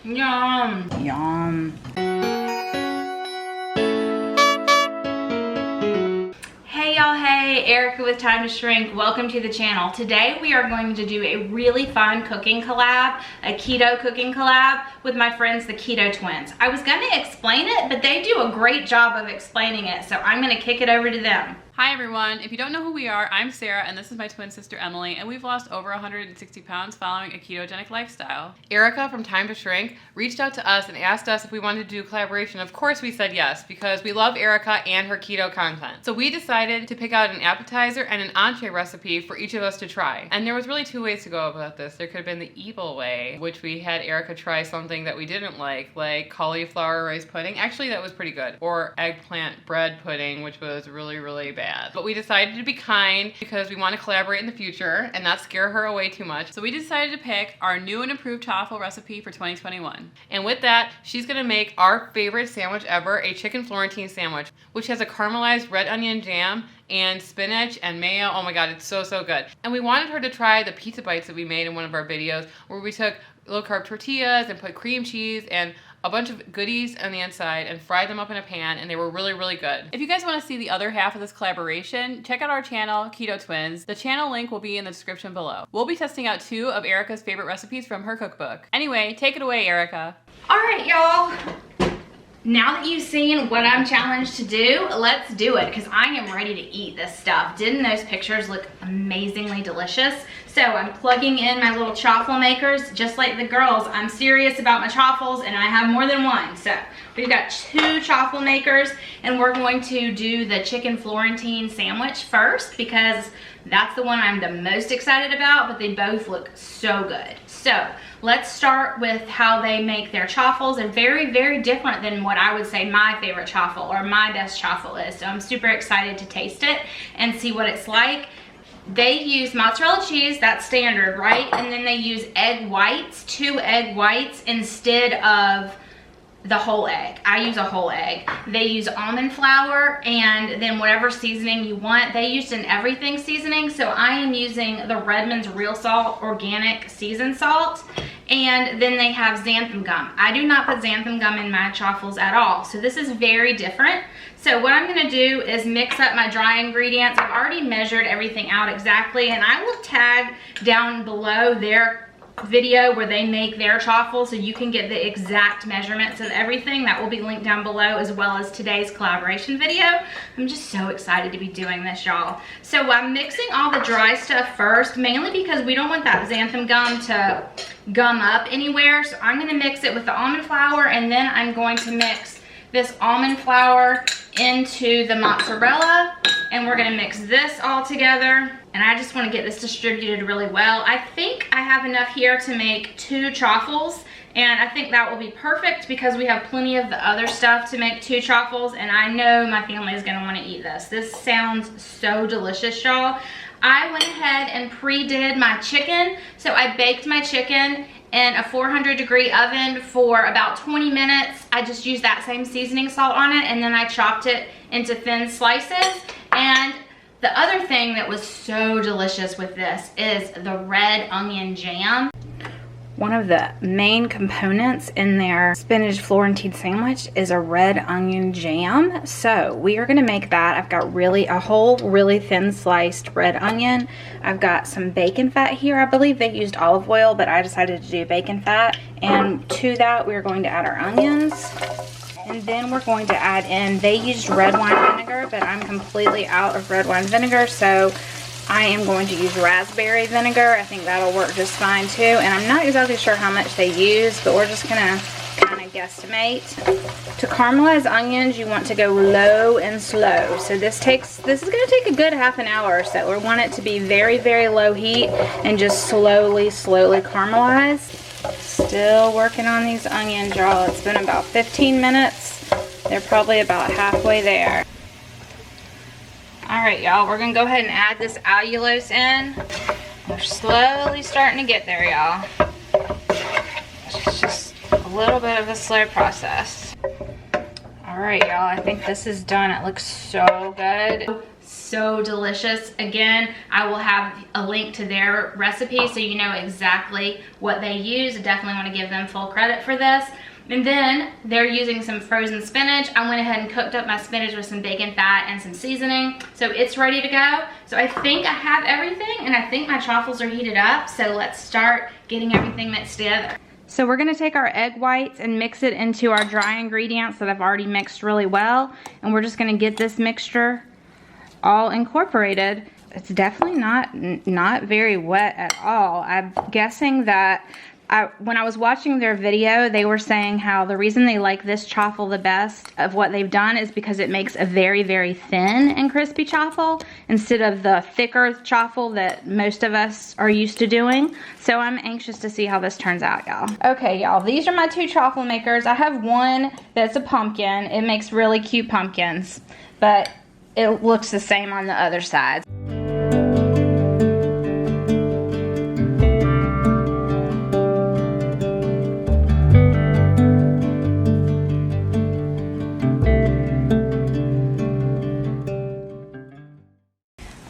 Yum. Yum. Hey y'all, hey, Erica with Time to Shrink. Welcome to the channel. Today we are going to do a really fun cooking collab, a keto cooking collab with my friends, the Keto Twins. I was gonna explain it, but they do a great job of explaining it, so I'm gonna kick it over to them. Hi everyone, if you don't know who we are, I'm Sarah and this is my twin sister Emily, and we've lost over 160 pounds following a ketogenic lifestyle. Erica from Time to Shrink reached out to us and asked us if we wanted to do a collaboration. Of course we said yes, because we love Erica and her keto content. So we decided to pick out an appetizer and an entree recipe for each of us to try. And there was really two ways to go about this. There could have been the evil way, which we had Erica try something that we didn't like cauliflower rice pudding. Actually, that was pretty good. Or eggplant bread pudding, which was really, really bad. But we decided to be kind because we want to collaborate in the future and not scare her away too much. So we decided to pick our new and improved Chaffle recipe for 2021. And with that, she's gonna make our favorite sandwich ever, a chicken Florentine sandwich, which has a caramelized red onion jam and spinach and mayo. Oh my God, it's so, so good. And we wanted her to try the pizza bites that we made in one of our videos where we took low-carb tortillas and put cream cheese and a bunch of goodies on the inside and fried them up in a pan, and they were really, really good. If you guys want to see the other half of this collaboration, check out our channel, Keto Twins. The channel link will be in the description below. We'll be testing out 2 of Erica's favorite recipes from her cookbook. Anyway, take it away, Erica. All right, y'all. Now that you've seen what I'm challenged to do, let's do it, because I am ready to eat this stuff. Didn't those pictures look amazingly delicious? So I'm plugging in my little chaffle makers, just like the girls. I'm serious about my chaffles, and I have more than one. So we've got 2 chaffle makers, and we're going to do the chicken Florentine sandwich first, because that's the one I'm the most excited about, but they both look so good. So let's start with how they make their chaffles. They're very, very different than what I would say my favorite chaffle or my best chaffle is. So I'm super excited to taste it and see what it's like. They use mozzarella cheese, that's standard, right? And then they use egg whites, 2 egg whites instead of the whole egg. I use a whole egg. They use almond flour and then whatever seasoning you want. They used an everything seasoning, so I am using the Redmond's Real Salt Organic Seasoned Salt. And then they have xanthan gum. I do not put xanthan gum in my chaffles at all, so this is very different. So what I'm gonna do is mix up my dry ingredients. I've already measured everything out exactly, and I will tag down below their video where they make their chaffle so you can get the exact measurements of everything. That will be linked down below, as well as today's collaboration video. I'm just so excited to be doing this, y'all. So I'm mixing all the dry stuff first, mainly because we don't want that xanthan gum to gum up anywhere. So I'm gonna mix it with the almond flour, and then I'm going to mix this almond flour into the mozzarella, and we're gonna mix this all together. And I just want to get this distributed really well. I think I have enough here to make 2 chaffles, and I think that will be perfect because we have plenty of the other stuff to make 2 chaffles, and I know my family is gonna want to eat this. This sounds so delicious, y'all. I went ahead and pre-did my chicken. So I baked my chicken in a 400-degree oven for about 20 minutes. I just used that same seasoning salt on it, and then I chopped it into thin slices. And the other thing that was so delicious with this is the red onion jam. One of the main components in their spinach Florentine sandwich is a red onion jam. So we are gonna make that. I've got a whole really thin sliced red onion. I've got some bacon fat here. I believe they used olive oil, but I decided to do bacon fat. And to that, we're going to add our onions. And then we're going to add in, they used red wine vinegar, but I'm completely out of red wine vinegar, so I am going to use raspberry vinegar. I think that'll work just fine too. And I'm not exactly sure how much they use, but we're just gonna kind of guesstimate. To caramelize onions, you want to go low and slow. So this is gonna take a good half an hour or so. We want it to be very, very low heat and just slowly, slowly caramelize. Still working on these onions, y'all. It's been about 15 minutes. They're probably about halfway there. All right, y'all, we're gonna go ahead and add this allulose in. We're slowly starting to get there, y'all. It's just a little bit of a slow process. All right, y'all, I think this is done. It looks so good. so delicious. Again, I will have a link to their recipe so you know exactly what they use. I definitely want to give them full credit for this. And then they're using some frozen spinach. I went ahead and cooked up my spinach with some bacon fat and some seasoning. So it's ready to go. So I think I have everything, and I think my chaffles are heated up. So let's start getting everything mixed together. So we're gonna take our egg whites and mix it into our dry ingredients that I've already mixed really well. And we're just gonna get this mixture all incorporated. It's definitely not very wet at all. I'm guessing that when I was watching their video, they were saying how the reason they like this chaffle the best of what they've done is because it makes a very, very thin and crispy chaffle instead of the thicker chaffle that most of us are used to doing. So I'm anxious to see how this turns out, y'all. Okay, y'all, these are my two chaffle makers. I have one that's a pumpkin. It makes really cute pumpkins, but it looks the same on the other side.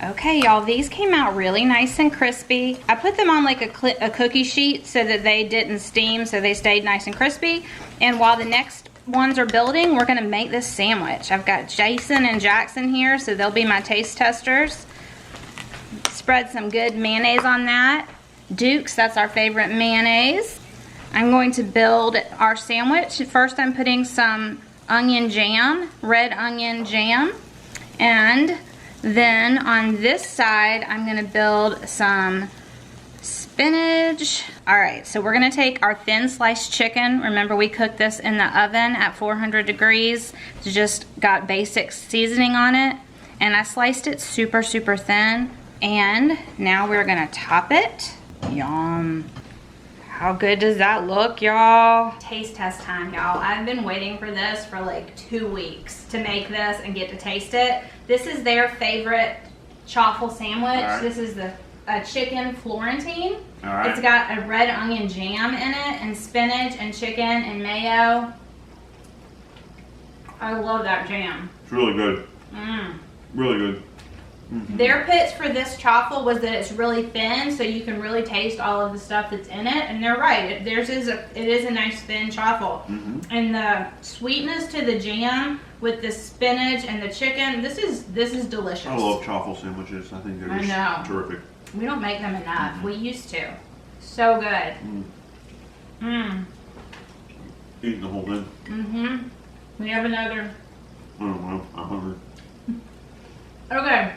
Okay, y'all, these came out really nice and crispy. I put them on like a cookie sheet so that they didn't steam, so they stayed nice and crispy. And while the next ones are building, we're gonna make this sandwich. I've got Jason and Jackson here, so they'll be my taste testers. Spread some good mayonnaise on that. Duke's, that's our favorite mayonnaise. I'm going to build our sandwich. First, I'm putting some onion jam, red onion jam, and then on this side, I'm gonna build some spinach. All right, so we're gonna take our thin sliced chicken. Remember, we cooked this in the oven at 400 degrees. It's just got basic seasoning on it. And I sliced it super, super thin. And now we're gonna top it. Yum. How good does that look, y'all? Taste test time, y'all. I've been waiting for this for like 2 weeks to make this and get to taste it. This is their favorite chaffle sandwich. Right. This is the chicken Florentine. All right. It's got a red onion jam in it and spinach and chicken and mayo. I love that jam. It's really good. Mmm. Really good. Their pitch for this chaffle was that it's really thin, so you can really taste all of the stuff that's in it. And they're right. It is a nice thin chaffle. And the sweetness to the jam with the spinach and the chicken, this is delicious. I love chaffle sandwiches. I think they're just terrific. We don't make them enough. We used to. So good. Eating the whole thing. We have another. I don't know. I'm hungry. Okay.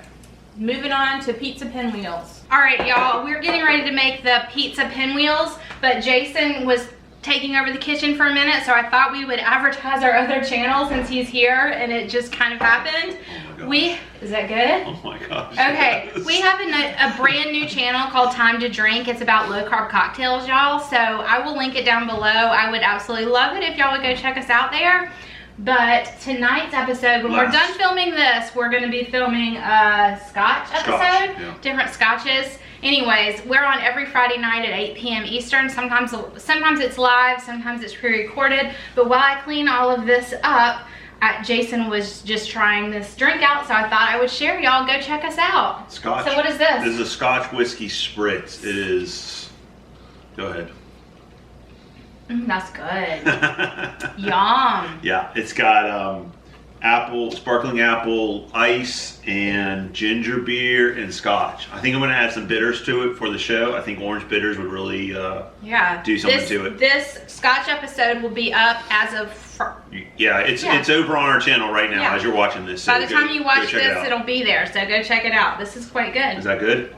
Moving on to pizza pinwheels. All right, y'all, we're getting ready to make the pizza pinwheels, but Jason was taking over the kitchen for a minute, so I thought we would advertise our other channel since he's here, and it just kind of happened. Oh my gosh. Is that good? Oh my gosh. Okay, yes. we have a brand new channel called Time to Drink. It's about low carb cocktails, y'all, so I will link it down below. I would absolutely love it if y'all would go check us out there. But tonight's episode, when we're done filming this, we're going to be filming a Scotch episode, different Scotches. Anyways, we're on every Friday night at 8 p.m. Eastern. Sometimes it's live, sometimes it's pre-recorded. But while I clean all of this up, Jason was just trying this drink out, so I thought I would share. Y'all go check us out. Scotch. So what is this? This is a Scotch whiskey Spritz. It is, go ahead. That's good. Yum. Yeah, it's got sparkling apple ice and ginger beer and Scotch. I think I'm gonna add some bitters to it for the show. I think orange bitters would really do something to it. This Scotch episode will be up as of it's over on our channel right now as you're watching this. So by the time you watch this, it'll be there. So go check it out. This is quite good. Is that good?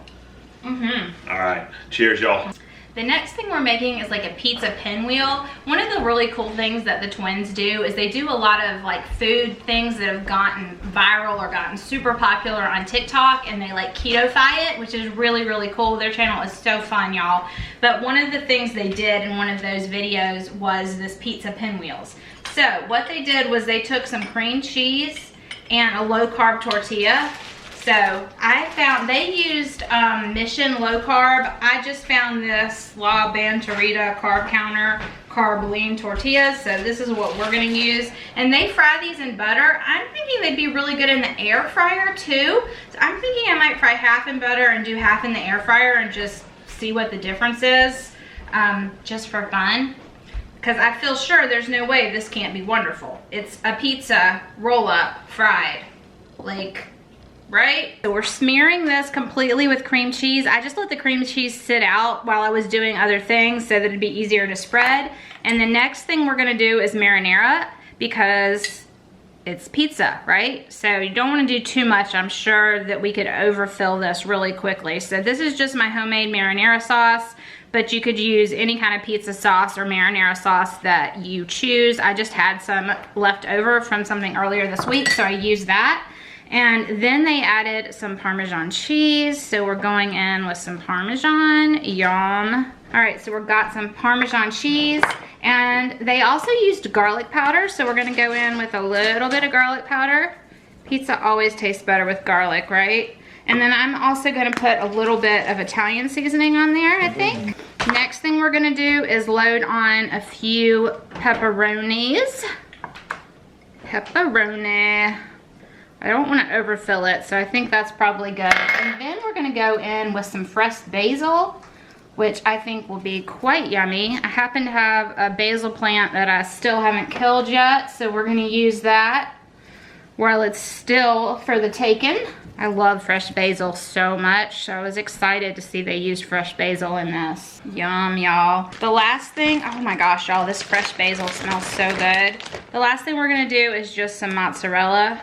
All right. Cheers, y'all. The next thing we're making is like a pizza pinwheel. One of the really cool things that the twins do is they do a lot of like food things that have gotten viral or gotten super popular on TikTok, and they like keto-fy it, which is really, really cool. Their channel is so fun, y'all. But one of the things they did in one of those videos was this pizza pinwheels. So what they did was they took some cream cheese and a low-carb tortilla, So I found, they used Mission Low Carb. I just found this La Bantarita Carb Counter Carb Lean Tortillas. So this is what we're gonna use. And they fry these in butter. I'm thinking they'd be really good in the air fryer too. So I'm thinking I might fry half in butter and do half in the air fryer and just see what the difference is, just for fun. Because I feel sure there's no way this can't be wonderful. It's a pizza roll-up fried, like, right? So we're smearing this completely with cream cheese. I just let the cream cheese sit out while I was doing other things so that it'd be easier to spread. And the next thing we're gonna do is marinara, because it's pizza, right? So you don't wanna do too much. I'm sure that we could overfill this really quickly. So this is just my homemade marinara sauce, but you could use any kind of pizza sauce or marinara sauce that you choose. I just had some left over from something earlier this week, so I used that. And then they added some Parmesan cheese. So we're going in with some Parmesan, yum. All right, so we've got some Parmesan cheese, and they also used garlic powder. So we're gonna go in with a little bit of garlic powder. Pizza always tastes better with garlic, right? And then I'm also gonna put a little bit of Italian seasoning on there, I think. Next thing we're gonna do is load on a few pepperonis. Pepperoni. I don't want to overfill it, so I think that's probably good. And then we're going to go in with some fresh basil, which I think will be quite yummy. I happen to have a basil plant that I still haven't killed yet, so we're going to use that while it's still for the taking. I love fresh basil so much, so I was excited to see they used fresh basil in this. Yum, y'all. The last thing, oh my gosh, y'all, this fresh basil smells so good. The last thing we're going to do is just some mozzarella.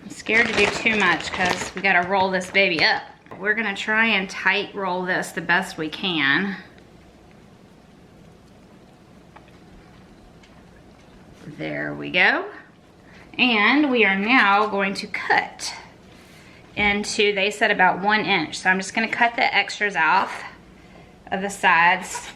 Scared to do too much because we gotta roll this baby up. We're gonna try and tight roll this the best we can. There we go. And we are now going to cut into, they said about 1 inch. So I'm just gonna cut the extras off of the sides.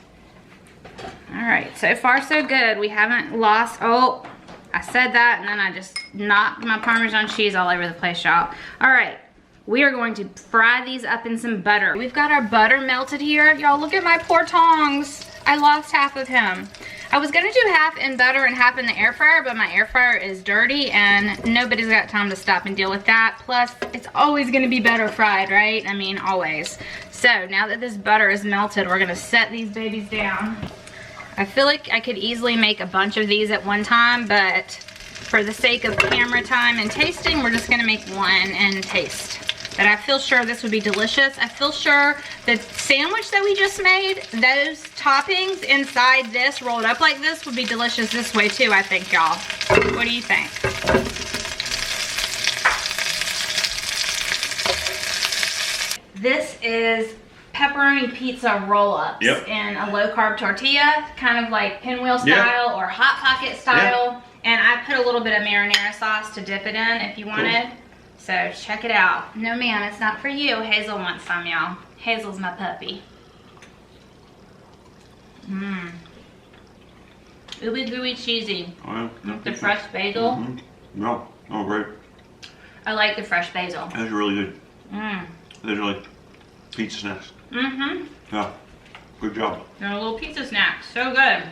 All right, so far so good. We haven't lost, oh, I said that and then I just knocked my Parmesan cheese all over the place, y'all. All right, we are going to fry these up in some butter. We've got our butter melted here. Y'all, look at my poor tongs. I lost half of him. I was gonna do half in butter and half in the air fryer, but my air fryer is dirty and nobody's got time to stop and deal with that. Plus, it's always gonna be better fried, right? I mean, always. So now that this butter is melted, we're gonna set these babies down. I feel like I could easily make a bunch of these at one time, but for the sake of camera time and tasting, we're just gonna make one and taste. But I feel sure this would be delicious. I feel sure the sandwich that we just made, those toppings inside this, rolled up like this, would be delicious this way too, I think, y'all. What do you think? This is pepperoni pizza roll-ups in a low-carb tortilla, kind of like Pinwheel style or Hot Pocket style. And I put a little bit of marinara sauce to dip it in if you wanted. So check it out. No, ma'am, it's not for you. Hazel wants some, y'all. Hazel's my puppy. Mmm. Ooey gooey cheesy. With the fresh basil. No, oh great. I like the fresh basil. Those are really good. Those are like pizza snacks. Yeah, good job. They're a little pizza snack. So good.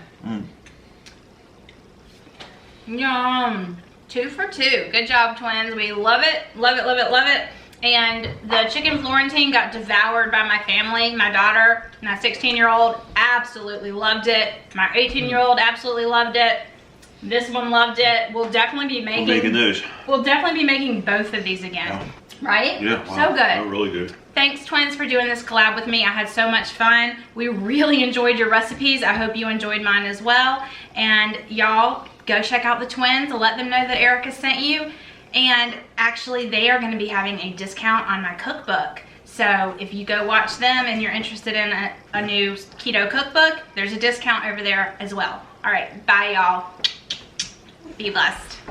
Yum. 2 for 2. Good job, twins. We love it, love it, love it, love it. And the chicken Florentine got devoured by my family. My daughter, my 16-year-old, absolutely loved it. My 18-year-old absolutely loved it. This one loved it. We'll definitely be making those. We'll definitely be making both of these again. Yeah. Right? Yeah. Wow. So good. They're really good. Thanks, twins, for doing this collab with me. I had so much fun. We really enjoyed your recipes. I hope you enjoyed mine as well. And y'all, go check out the twins. Let them know that Erica sent you. And actually, they are going to be having a discount on my cookbook. So if you go watch them and you're interested in a new keto cookbook, there's a discount over there as well. All right, bye, y'all. Be blessed.